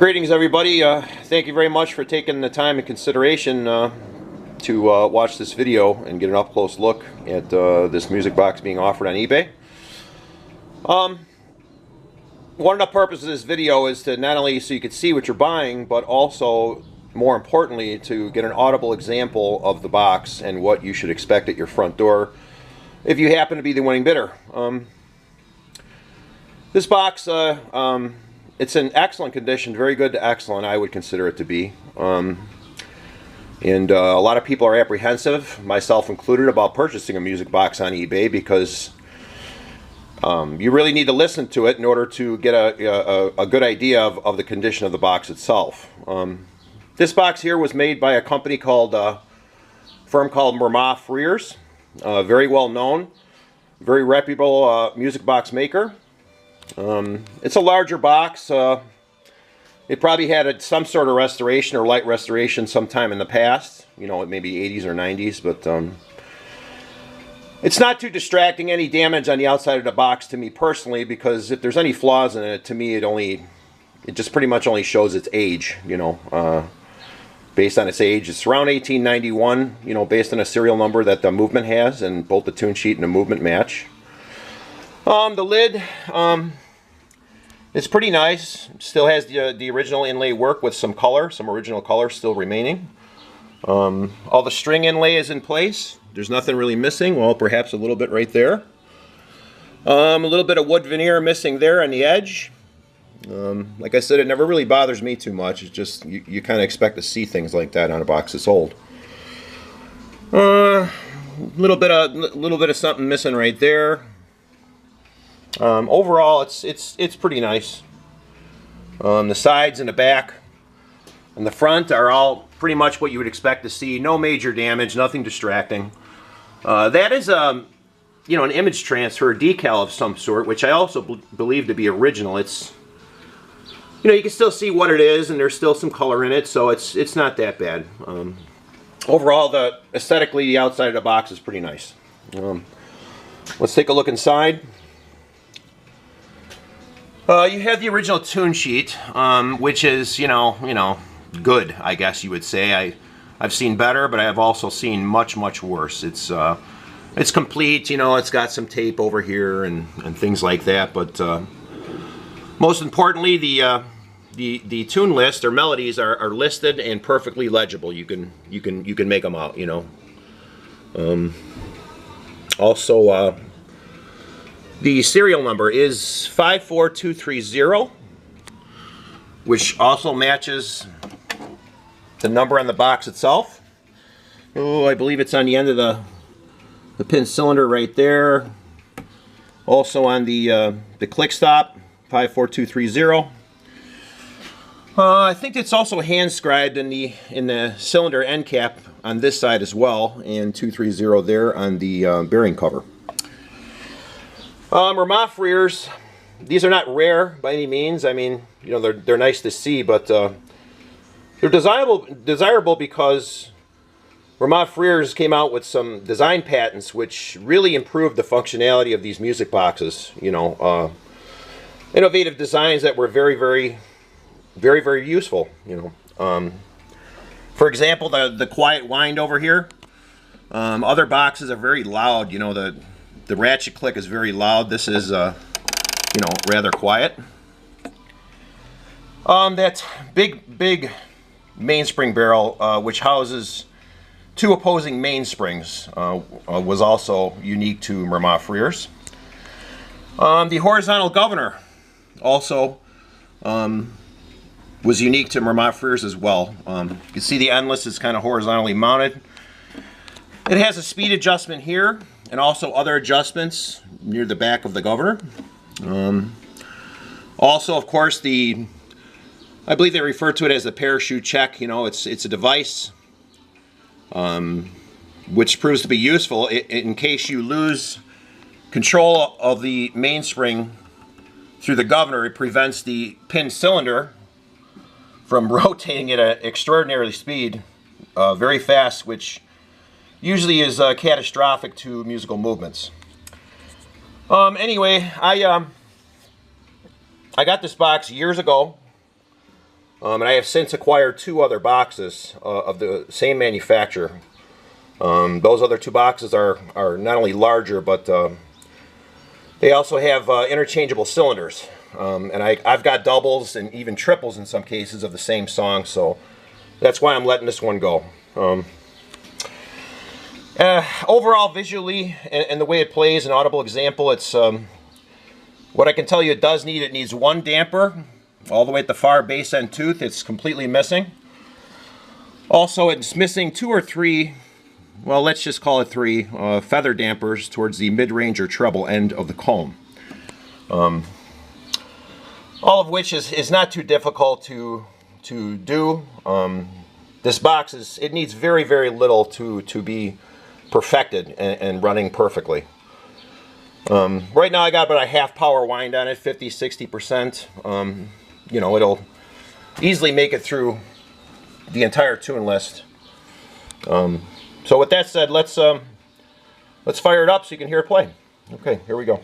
Greetings, everybody. Thank you very much for taking the time and consideration to watch this video and get an up-close look at this music box being offered on eBay. One of the purposes of this video is to not only so you can see what you're buying, but also, more importantly, to get an audible example of the box and what you should expect at your front door if you happen to be the winning bidder. This box, it's in excellent condition, very good to excellent, I would consider it to be. A lot of people are apprehensive, myself included, about purchasing a music box on eBay because you really need to listen to it in order to get a good idea of the condition of the box itself. This box here was made by a company called, firm called Mermod freres, very well known, very reputable music box maker. It's a larger box. It probably had some sort of restoration or light restoration sometime in the past, you know, maybe 80s or 90s, but it's not too distracting. Any damage on the outside of the box to me personally, because if there's any flaws in it, to me it just pretty much only shows its age, you know, based on its age. It's around 1891, you know, based on a serial number that the movement has, and both the tune sheet and the movement match. The lid, it's pretty nice. Still has the original inlay work with some color, some original color still remaining. All the string inlay is in place. There's nothing really missing. Well, perhaps a little bit right there. A little bit of wood veneer missing there on the edge. Like I said, it never really bothers me too much. It's just you kind of expect to see things like that on a box that's old. Little bit of something missing right there. Overall, it's pretty nice. The sides and the back and the front are all pretty much what you would expect to see. No major damage, nothing distracting. That is you know, an image transfer decal of some sort, which I also believe to be original. It's, you know, you can still see what it is, and there's still some color in it, so it's not that bad. Overall, aesthetically, the outside of the box is pretty nice. Let's take a look inside. You have the original tune sheet, which is, you know, good, I guess you would say. I've seen better, but I have also seen much worse. It's complete, you know. It's got some tape over here and things like that. But most importantly, the tune list or melodies are listed and perfectly legible. You can make them out, you know. Also. The serial number is 54230, which also matches the number on the box itself. Oh, I believe it's on the end of the pin cylinder right there. Also on the click stop, 54230. I think it's also hand scribed in the cylinder end cap on this side as well, and 230 there on the bearing cover. Mermod freres, these are not rare by any means. I mean, you know, they're nice to see, but they're desirable because Mermod freres came out with some design patents which really improved the functionality of these music boxes. You know, innovative designs that were very useful. You know, for example, the quiet wind over here. Other boxes are very loud. You know, the ratchet click is very loud. This is, you know, rather quiet. That big mainspring barrel, which houses two opposing mainsprings, was also unique to Mermod freres. The horizontal governor also was unique to Mermod freres as well. You can see the endless is kind of horizontally mounted. It has a speed adjustment here, and also other adjustments near the back of the governor. Also, of course, I believe they refer to it as the parachute check. You know, it's a device which proves to be useful in case you lose control of the mainspring through the governor. It prevents the pin cylinder from rotating at an extraordinary speed, very fast, which usually is catastrophic to musical movements. Anyway, I got this box years ago. And I have since acquired 2 other boxes of the same manufacturer. Those other 2 boxes are not only larger, but they also have interchangeable cylinders. And I've got doubles and even triples in some cases of the same song, so that's why I'm letting this one go. Overall, visually, and the way it plays, an Audible example, it's what I can tell you it does need. It needs 1 damper all the way at the far base end tooth. It's completely missing. Also, it's missing 2 or 3, well, let's just call it 3 feather dampers towards the mid-range or treble end of the comb. All of which is not too difficult to do. This box it needs very, very little to be perfected and running perfectly. Right now I got about a half power wind on it, 50-60%. You know, it'll easily make it through the entire tune list. So with that said, let's fire it up so you can hear it play. Okay, here we go.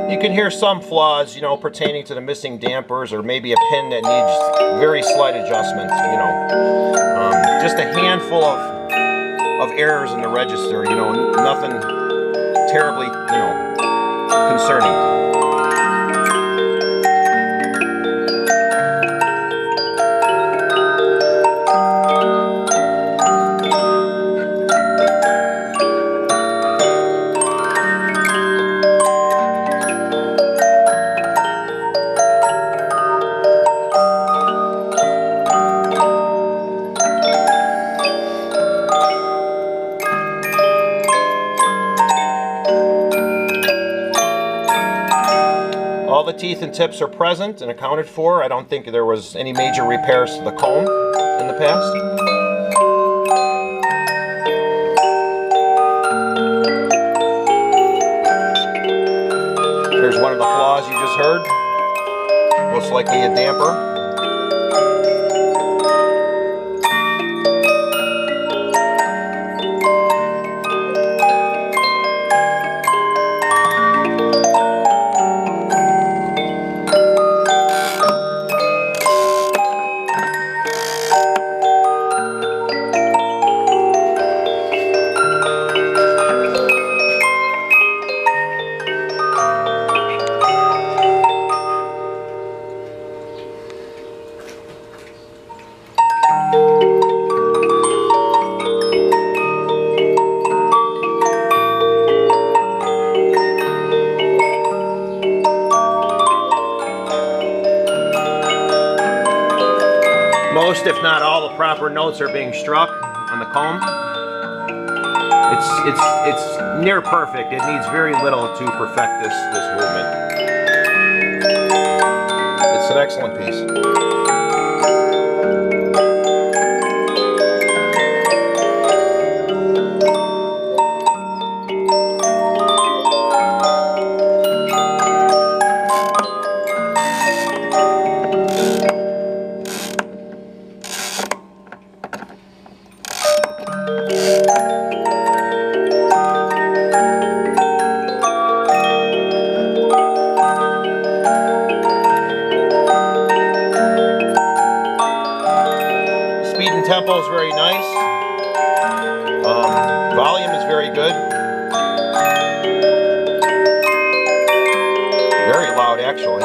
You can hear some flaws, you know, pertaining to the missing dampers or maybe a pin that needs very slight adjustment, you know. Just a handful of errors in the register, you know, nothing terribly, you know, concerning. All the teeth and tips are present and accounted for. I don't think there was any major repairs to the comb in the past. Here's one of the flaws you just heard. Most likely a damper. most, if not all, the proper notes are being struck on the comb. It's near perfect. It needs very little to perfect this movement. It's an excellent piece. Tempo is very nice. Volume is very good. Very loud, actually.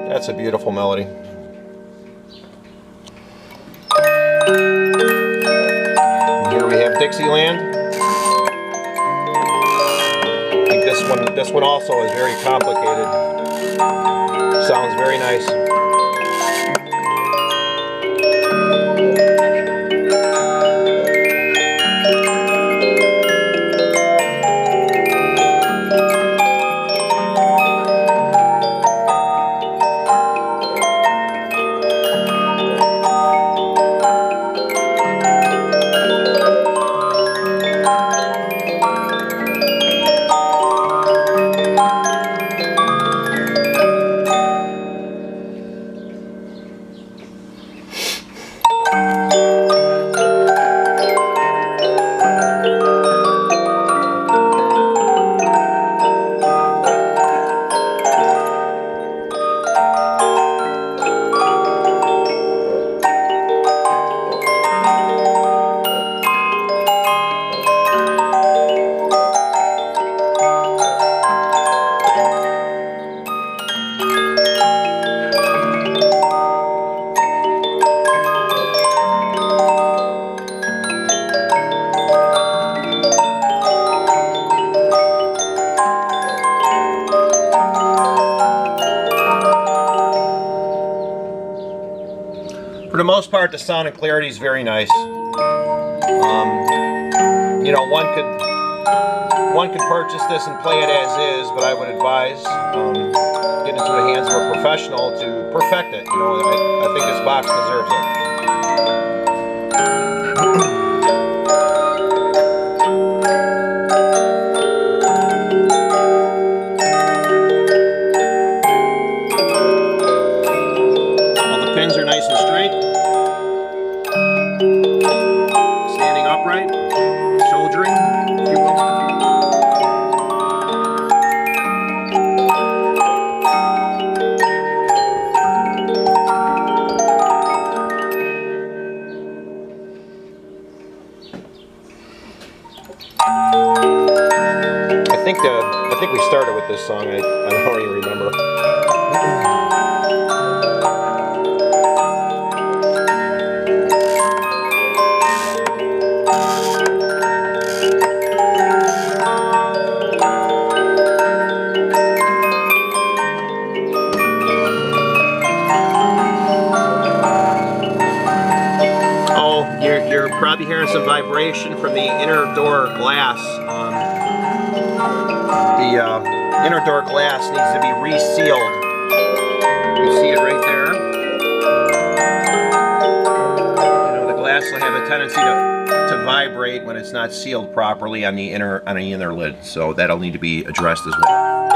That's a beautiful melody. Dixieland. I think this one also is very complicated. Sounds very nice. For the most part, the sound and clarity is very nice. You know, one could purchase this and play it as is, but I would advise getting into the hands of a professional to perfect it. You know, I think this box deserves it. I think we started with this song. I don't even remember. Oh, you're probably hearing some vibration from the inner door glass. The inner door glass needs to be resealed. You see it right there. You know, the glass will have a tendency to vibrate when it's not sealed properly on the inner lid, so that'll need to be addressed as well.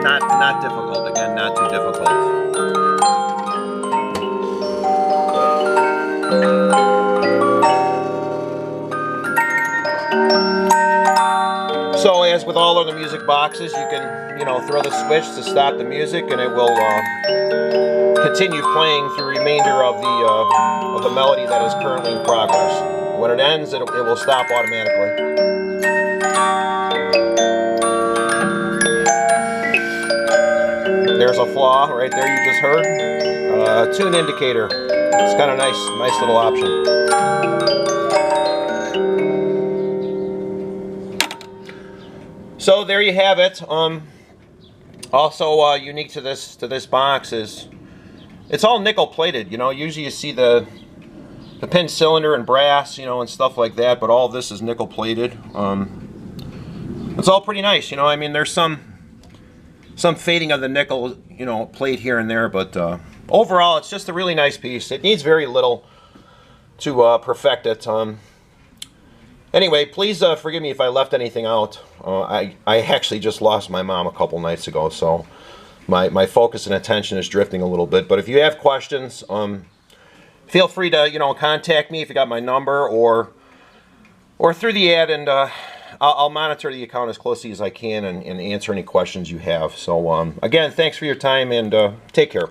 Not difficult. Again, not too difficult. So, as with all other music boxes, you can, you know, throw the switch to stop the music, and it will continue playing through the remainder of the melody that is currently in progress. When it ends, it will stop automatically. There's a flaw right there you just heard. Tune indicator. It's kind of nice little option. So there you have it. Also unique to this box is it's all nickel plated. You know, usually you see the pin cylinder and brass, you know, and stuff like that, but all of this is nickel plated. It's all pretty nice, you know. I mean, there's some fading of the nickel, you know, plate here and there, but overall, it's just a really nice piece. It needs very little to perfect it. Anyway, please forgive me if I left anything out. I actually just lost my mom a couple nights ago, so my focus and attention is drifting a little bit. But if you have questions, feel free to, you know, contact me if you got my number, or through the ad, and I'll monitor the account as closely as I can and answer any questions you have. So again, thanks for your time, and take care.